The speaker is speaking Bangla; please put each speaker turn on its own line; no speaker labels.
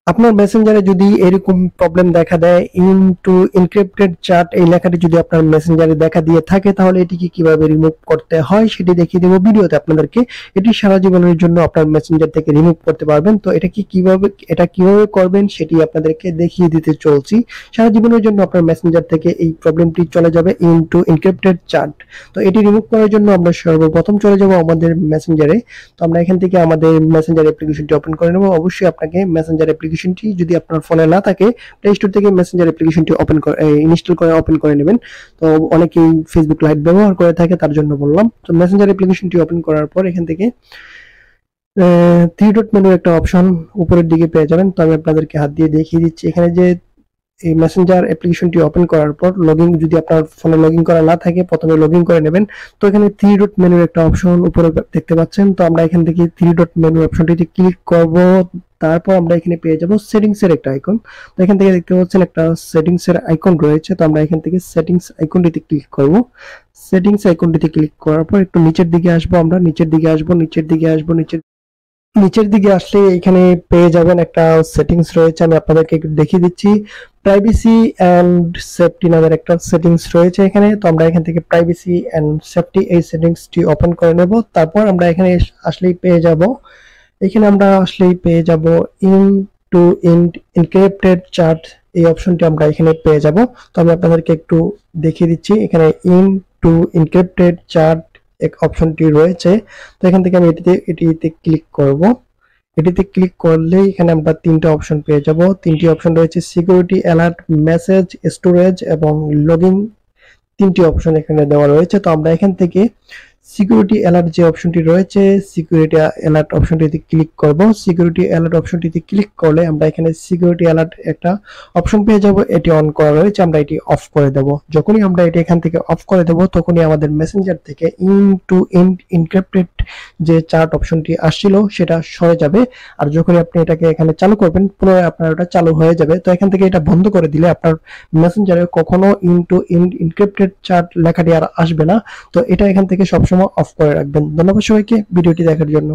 আপনার মেসেঞ্জারে যদি এরকম প্রবলেম দেখা দেয়, ইনটু এনক্রিপ্টেড চ্যাট এই লেখাটি যদি আপনার মেসেঞ্জারে দেখা দিয়ে থাকে, তাহলে এটিকে কিভাবে রিমুভ করতে হয় সেটি দেখিয়ে দেব ভিডিওতে আপনাদেরকে। এটি সারা জীবনের জন্য আপনার মেসেঞ্জার থেকে রিমুভ করতে পারবেন। তো এটা কিভাবে করবেন সেটি আপনাদেরকে দেখিয়ে দিতে চলছি। সারা জীবনের জন্য আপনার মেসেঞ্জার থেকে এই প্রবলেমটি চলে যাবে, ইনটু এনক্রিপ্টেড চ্যাট। তো এটি রিমুভ করার জন্য আমরা সর্বপ্রথম চলে যাব আমাদের মেসেঞ্জারে। তো আমরা এখান থেকে আমাদের মেসেঞ্জার অ্যাপ্লিকেশনটি ওপেন করে নেব। অবশ্যই আপনাকে মেসেঞ্জার অ্যাপ্লিকেশনটি যদি আপনার ফোনে না থাকে, প্লে স্টোর থেকে মেসেঞ্জার অ্যাপ্লিকেশনটি ইনস্টল করে ওপেন করে নেবেন। তো অনেকেই ফেসবুক লাইট ব্যবহার করে থাকে, তার জন্য বললাম। তো মেসেঞ্জার অ্যাপ্লিকেশনটি ওপেন করার পর এখান থেকে থ্রি ডট মেনুর একটা অপশন উপরের দিকে পেয়ে যাবেন। তো আমি আপনাদেরকে হাত দিয়ে দেখিয়ে দিচ্ছি। এখানে যে এই মেসেঞ্জার অ্যাপ্লিকেশনটি ওপেন করার পর লগইন, যদি আপনার ফোনে লগইন করা না থাকে প্রথমে লগইন করে নেবেন। তো এখানে থ্রি ডট মেনুর একটা অপশন উপরে দেখতে পাচ্ছেন। তো আমরা এখান থেকে থ্রি ডট মেনু অপশনটিতে ক্লিক করব। তারপর আমরা এখানে পেয়ে যাব সেটিংস এর একটা আইকন। তো এখান থেকে দেখতে পাচ্ছেন একটা সেটিংস এর আইকন রয়েছে। তো আমরা এখান থেকে সেটিংস আইকনটিতে ক্লিক করব। সেটিংস আইকনটিতে ক্লিক করার পর একটু নিচের দিকে আসবো, আমরা নিচের দিকে আসবো। নিচের দিকে আসলে এখানে পেয়ে যাবেন একটা সেটিংস রয়েছে, আমি আপনাদেরকে একটু দেখিয়ে দিচ্ছি। প্রাইভেসি এন্ড সেফটি নামের একটা সেটিংস রয়েছে এখানে। তো আমরা এখান থেকে প্রাইভেসি এন্ড সেফটি এই সেটিংসটি ওপেন করে নেব। তারপর আমরা এখানে আসলেই পেয়ে যাব, ইন টু এনক্রিপ্টেড চ্যাট এই অপশনটি আমরা এখানে পেয়ে যাব। তো আমি আপনাদেরকে একটু দেখিয়ে দিচ্ছি। এখানে ইন টু এনক্রিপ্টেড চ্যাট এক অপশনটি রয়েছে। তো এখান থেকে আমি এটিতে ক্লিক করব। এটিতে ক্লিক করলে এখানে আমরা তিনটা অপশন পেয়ে যাব। তিনটি অপশন রয়েছে, সিকিউরিটি অ্যালার্ট, মেসেজ স্টোরেজ এবং লগইন। তিনটি অপশন এখানে দেওয়া রয়েছে। তো আমরা এখান থেকে সিকিউরিটি অ্যালার্ট যে অপশনটি রয়েছে, সিকিউরিটি অ্যালার্ট অপশনটিতে ক্লিক করব। সিকিউরিটি অ্যালার্ট অপশনটিতে ক্লিক করলে আমরা এখানে সিকিউরিটি অ্যালার্ট একটা অপশন পেয়ে যাব। এটি অন করা রয়েছে, আমরা এটি অফ করে দেব। যখনই আমরা এটি এখান থেকে অফ করে দেব, তখনই আমাদের মেসেঞ্জার থেকে ইন টু এনক্রিপ্টেড যে চ্যাট অপশনটি আসছিল সেটা সরে যাবে। আর যখনই আপনি এটাকে এখানে চালু করবেন, পুনরায় আপনার এটা চালু হয়ে যাবে। তো এখান থেকে এটা বন্ধ করে দিলে আপনার মেসেঞ্জারে কখনো ইন টু এনক্রিপ্টেড চ্যাট লেখাটি আর আসবে না। তো এটা এখান থেকে সবসময় অফ করে রাখবেন। ধন্যবাদ সবাইকে ভিডিওটি দেখার জন্য।